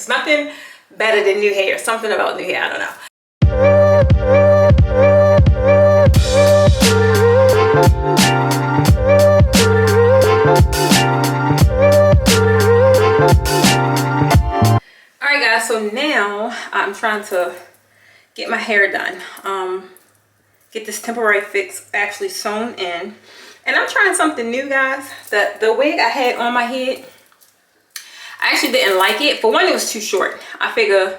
It's nothing better than new hair. Something about new hair, I don't know. Alright guys, so now I'm trying to get my hair done. Get this temporary fix actually sewn in. And I'm trying something new, guys. The wig I had on my head, I actually didn't like it. For one, it was too short. I figure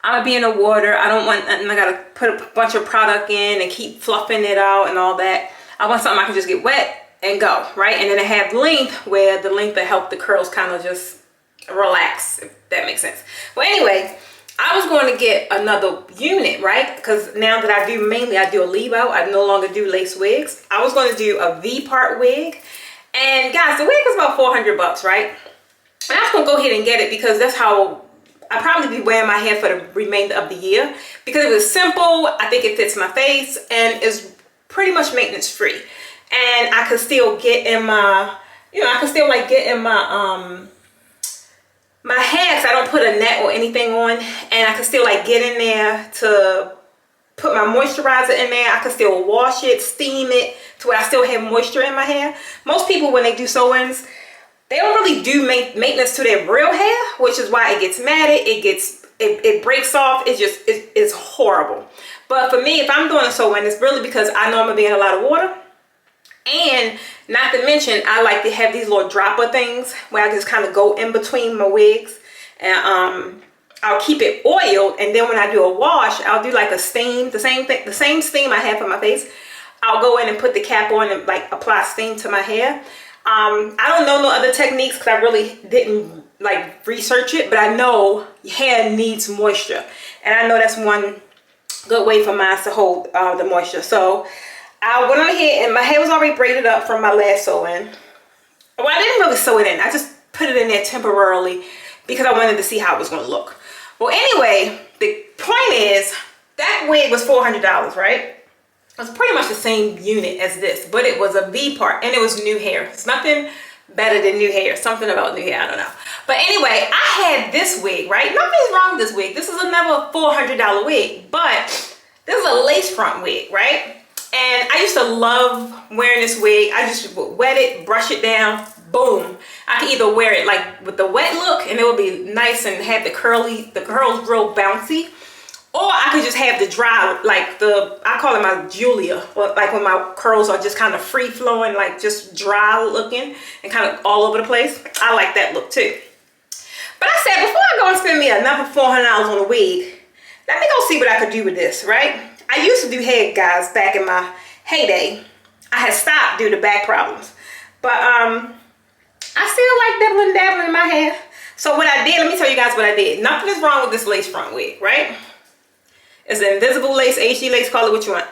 I'm gonna be in the water. I don't want nothing. I gotta put a bunch of product in and keep fluffing it out and all that. I want something I can just get wet and go, right? And then it have length, where the length that help the curls kind of just relax, if that makes sense. Well, anyway, I was going to get another unit, right? Because now that I do a leave out, I no longer do lace wigs. I was going to do a V-part wig. And guys, the wig was about 400 bucks, right? And I was going to go ahead and get it because that's how I'll probably be wearing my hair for the remainder of the year. Because it was simple, I think it fits my face, and is pretty much maintenance free. And I could still get in my, I could still like get in my, my hair, because I don't put a net or anything on, and I can still like get in there to put my moisturizer in there. I can still wash it, steam it, to where I still have moisture in my hair. Most people, when they do sew-ins, they don't really do maintenance to their real hair, which is why it gets matted, it breaks off. It's horrible. But for me, if I'm doing a sew-in, it's really because I know I'm gonna be in a lot of water. And not to mention, I like to have these little dropper things where I just kind of go in between my wigs, and I'll keep it oiled, and then when I do a wash, I'll do like a steam, the same steam I have for my face. I'll go in and put the cap on and like apply steam to my hair. I don't know no other techniques because I really didn't like research it, but I know hair needs moisture, and I know that's one good way for mine to hold the moisture. So I went on ahead, and my hair was already braided up from my last sew-in. Well, I didn't really sew it in. I just put it in there temporarily because I wanted to see how it was going to look. Well, anyway, the point is that wig was $400, right? It was pretty much the same unit as this, but it was a V part, and it was new hair. It's nothing better than new hair. Something about new hair, I don't know. But anyway, I had this wig, right? Nothing's wrong with this wig. This is another $400 wig, but this is a lace front wig, right? And I used to love wearing this wig. I just would wet it, brush it down, boom. I could either wear it like with the wet look, and it would be nice and have the curls real bouncy, or I could just have the dry, like I call it my Julia, like when my curls are just kind of free flowing, like just dry looking and kind of all over the place. I like that look too. But I said, before I go and spend me another $400 on a wig, let me go see what I could do with this, right? I used to do hair, guys, back in my heyday. I had stopped due to back problems. But I still like dibbling and dabbling in my hair. So what I did, let me tell you guys what I did. Nothing is wrong with this lace front wig, right? It's an invisible lace, HD lace, call it what you want.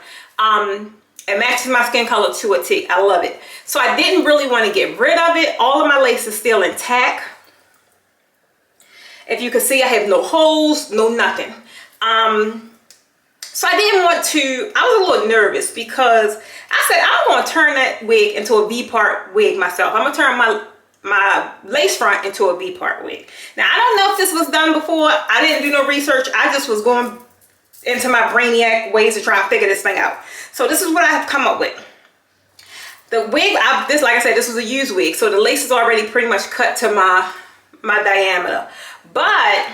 It matches my skin color to a T. I love it. So I didn't really want to get rid of it. All of my lace is still intact. If you can see, I have no holes, no nothing. So I didn't want to, I was a little nervous because I said, I'm going to turn that wig into a V-part wig myself. I'm going to turn my lace front into a V-part wig. Now, I don't know if this was done before. I didn't do no research. I just was going into my brainiac ways to try and figure this thing out. So this is what I have come up with. The wig, like I said, this was a used wig. So the lace is already pretty much cut to my diameter. But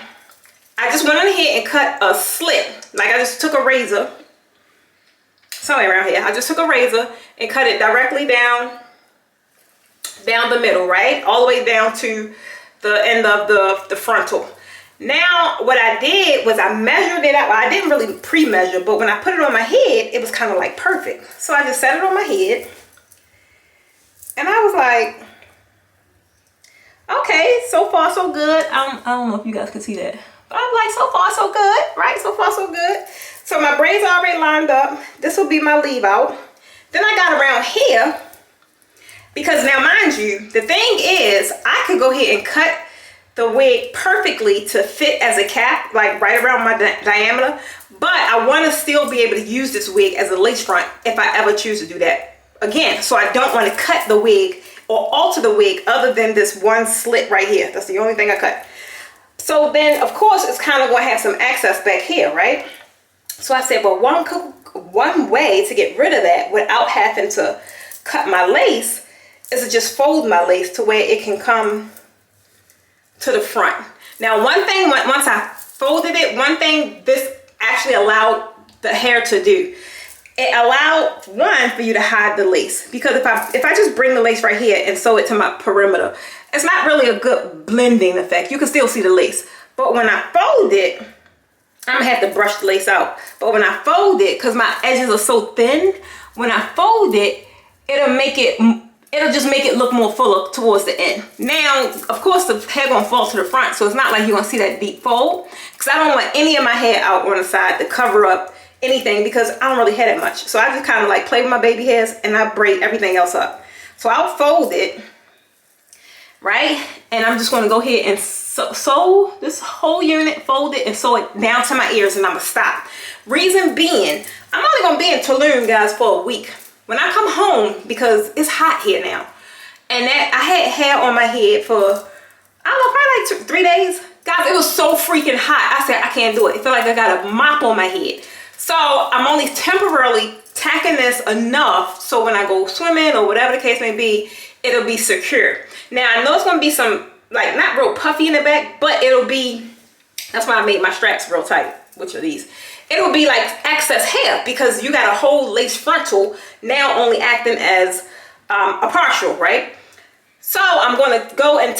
I just went on ahead and cut a slit. Like I just took a razor, somewhere around here. I just took a razor and cut it directly down the middle, right? All the way down to the end of the frontal. Now, what I did was I measured it out. Well, I didn't really pre-measure, but when I put it on my head, it was kind of like perfect. So I just set it on my head. And I was like, okay, so far so good. I don't know if you guys can see that. But I'm like, so far so good, right? So far so good. So my braids are already lined up. This will be my leave out. Then I got around here, because now mind you, the thing is, I could go ahead and cut the wig perfectly to fit as a cap, like right around my diameter. But I want to still be able to use this wig as a lace front if I ever choose to do that again. So I don't want to cut the wig or alter the wig other than this one slit right here. That's the only thing I cut. So then, of course, it's kind of going to have some excess back here, right? So I said, well, one way to get rid of that without having to cut my lace is to just fold my lace to where it can come to the front. Now, one thing, once I folded it, one thing this actually allowed the hair to do, it allowed, one, for you to hide the lace. Because if I just bring the lace right here and sew it to my perimeter, it's not really a good blending effect. You can still see the lace. But when I fold it, I'm gonna have to brush the lace out. But when I fold it, because my edges are so thin, when I fold it, it'll just make it look more fuller towards the end. Now, of course, the hair gonna fall to the front, so it's not like you're gonna see that deep fold, because I don't want any of my hair out on the side to cover up anything, because I don't really have that much. So I just kind of like play with my baby hairs and I braid everything else up. So I'll fold it, right? And I'm just gonna go ahead and sew this whole unit, fold it, and sew it down to my ears, and I'm gonna stop. Reason being, I'm only gonna be in Tulum, guys, for a week. When I come home, because it's hot here now, and I had hair on my head for, I don't know, probably like 3 days. Guys, it was so freaking hot. I said, I can't do it. It felt like I got a mop on my head. So I'm only temporarily tacking this enough so when I go swimming or whatever the case may be, it'll be secure. Now, I know it's going to be some, like, not real puffy in the back, but it'll be, that's why I made my straps real tight, which are these. It'll be like excess hair because you got a whole lace frontal now only acting as a partial, right? So I'm going to go and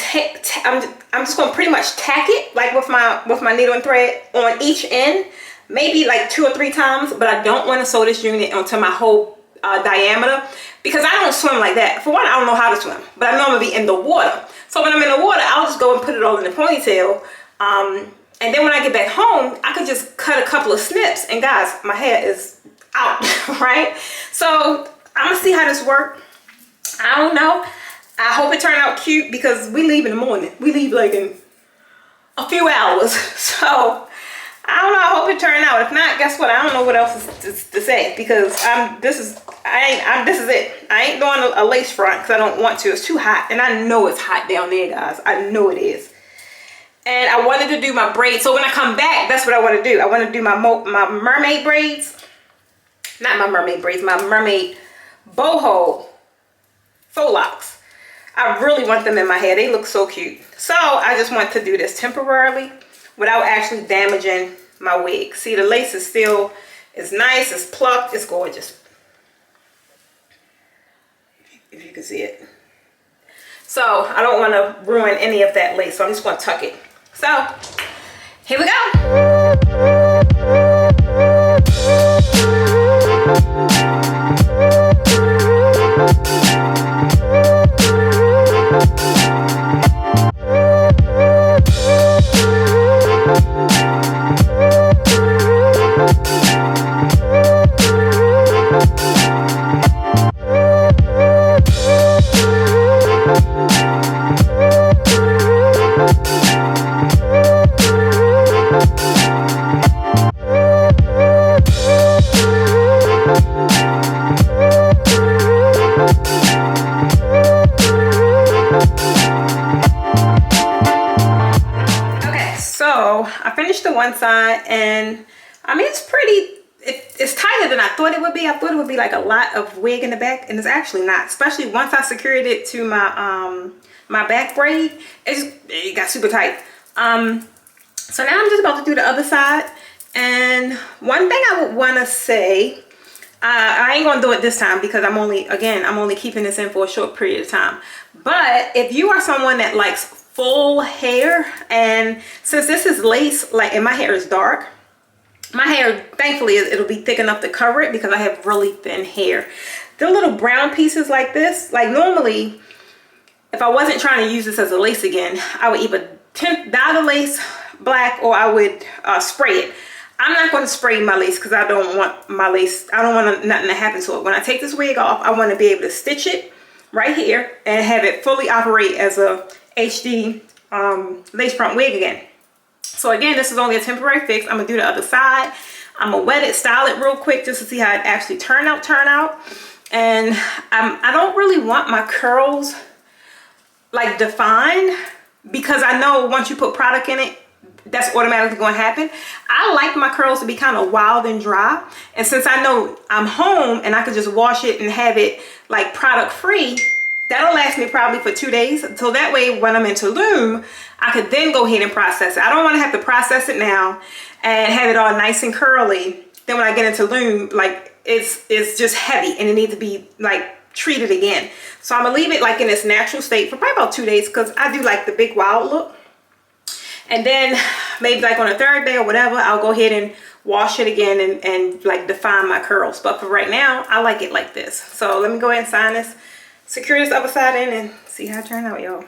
I'm just going to pretty much tack it like with my needle and thread on each end, maybe like 2 or 3 times, but I don't want to sew this unit onto my whole diameter because I don't swim like that. For one, I don't know how to swim, but I know I'm going to be in the water. So when I'm in the water, I'll just go and put it all in the ponytail. And then when I get back home, I could just cut a couple of snips, and guys, my hair is out, right? So I'm gonna see how this works. I don't know. I hope it turned out cute because we leave in the morning. We leave like in a few hours. So I don't know. I hope it turned out. If not, guess what? I don't know what else to say because this is it. I ain't doing a lace front because I don't want to. It's too hot, and I know it's hot down there, guys. I know it is. And I wanted to do my braids. So when I come back, that's what I want to do. I want to do my mermaid braids. Not my mermaid braids, my mermaid boho faux locks. I really want them in my hair. They look so cute. So I just want to do this temporarily without actually damaging my wig. See, the lace is still, it's nice, it's plucked, it's gorgeous. If you can see it. So I don't want to ruin any of that lace. So I'm just going to tuck it. So, here we go. One side, and I mean it's pretty, it's tighter than I thought it would be. I thought it would be like a lot of wig in the back, and it's actually not, especially once I secured it to my my back braid. It got super tight. So now I'm just about to do the other side. And one thing I would want to say, I ain't gonna do it this time because I'm only keeping this in for a short period of time. But if you are someone that likes full hair, and since this is lace, like, and my hair is dark, my hair thankfully it'll be thick enough to cover it because I have really thin hair. The little brown pieces like this, like normally if I wasn't trying to use this as a lace again, I would either dye the lace black or I would spray it. I'm not going to spray my lace because I don't want my lace, I don't want nothing to happen to it. When I take this wig off, I want to be able to stitch it right here and have it fully operate as a HD lace front wig again. So again, this is only a temporary fix. I'm gonna do the other side. I'm gonna wet it, style it real quick just to see how it actually turn out. And I don't really want my curls like defined because I know once you put product in it, that's automatically going to happen. I like my curls to be kind of wild and dry, and since I know I'm home and I could just wash it and have it like product free, that'll last me probably for 2 days. So that way when I'm in Tulum, I could then go ahead and process it. I don't want to have to process it now and have it all nice and curly. Then when I get into Tulum, like it's just heavy and it needs to be like treated again. So I'm gonna leave it like in its natural state for probably about 2 days, because I do like the big wild look. And then maybe like on the 3rd day or whatever, I'll go ahead and wash it again and like define my curls. But for right now, I like it like this. So let me go ahead and sign this, secure this other side in, and see how it turns out, y'all.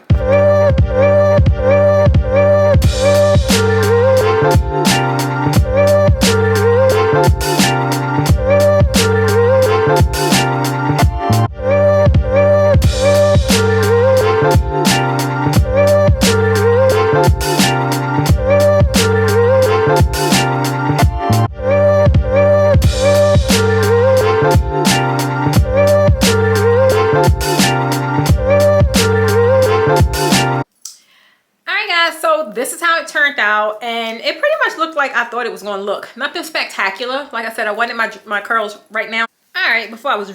This is how it turned out, and it pretty much looked like I thought it was going to look. Nothing spectacular. Like I said, I wanted my curls right now. All right, before I was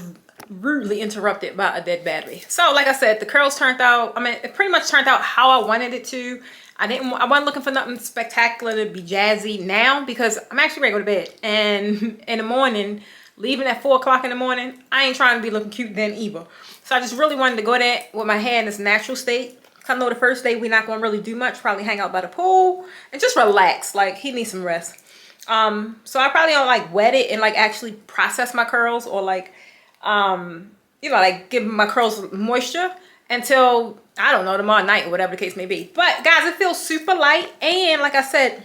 rudely interrupted by a dead battery. So like I said, the curls turned out, I mean, it pretty much turned out how I wanted it to. I wasn't looking for nothing spectacular to be jazzy now, because I'm actually ready to go to bed. And in the morning, leaving at 4 o'clock in the morning, I ain't trying to be looking cute then either. So I just really wanted to go there with my hair in its natural state. I know the first day we're not going to really do much, probably hang out by the pool and just relax. Like, he needs some rest. So I probably don't like wet it and like actually process my curls, or like, you know, like give my curls moisture until, I don't know, tomorrow night or whatever the case may be. But guys, it feels super light. And like I said,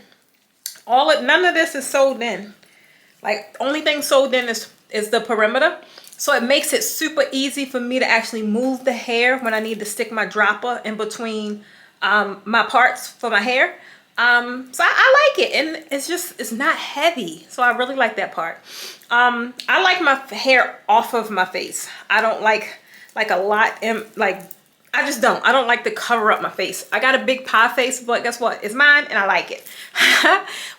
none of this is sewed in. Like, only thing sewed in is the perimeter. So it makes it super easy for me to actually move the hair when I need to stick my dropper in between my parts for my hair. So I like it, and it's not heavy. So I really like that part. I like my hair off of my face. I don't like a lot, and like, I don't like to cover up my face. I got a big pie face, but guess what? It's mine and I like it.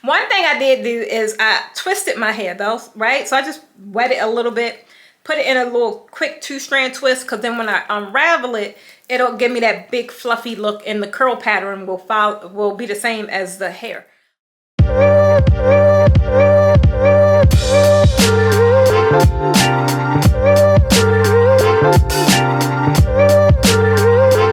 One thing I did do is I twisted my hair though, right? So I just wet it a little bit, put it in a little quick 2-strand twist, because then when I unravel it, it'll give me that big fluffy look, and the curl pattern will be the same as the hair.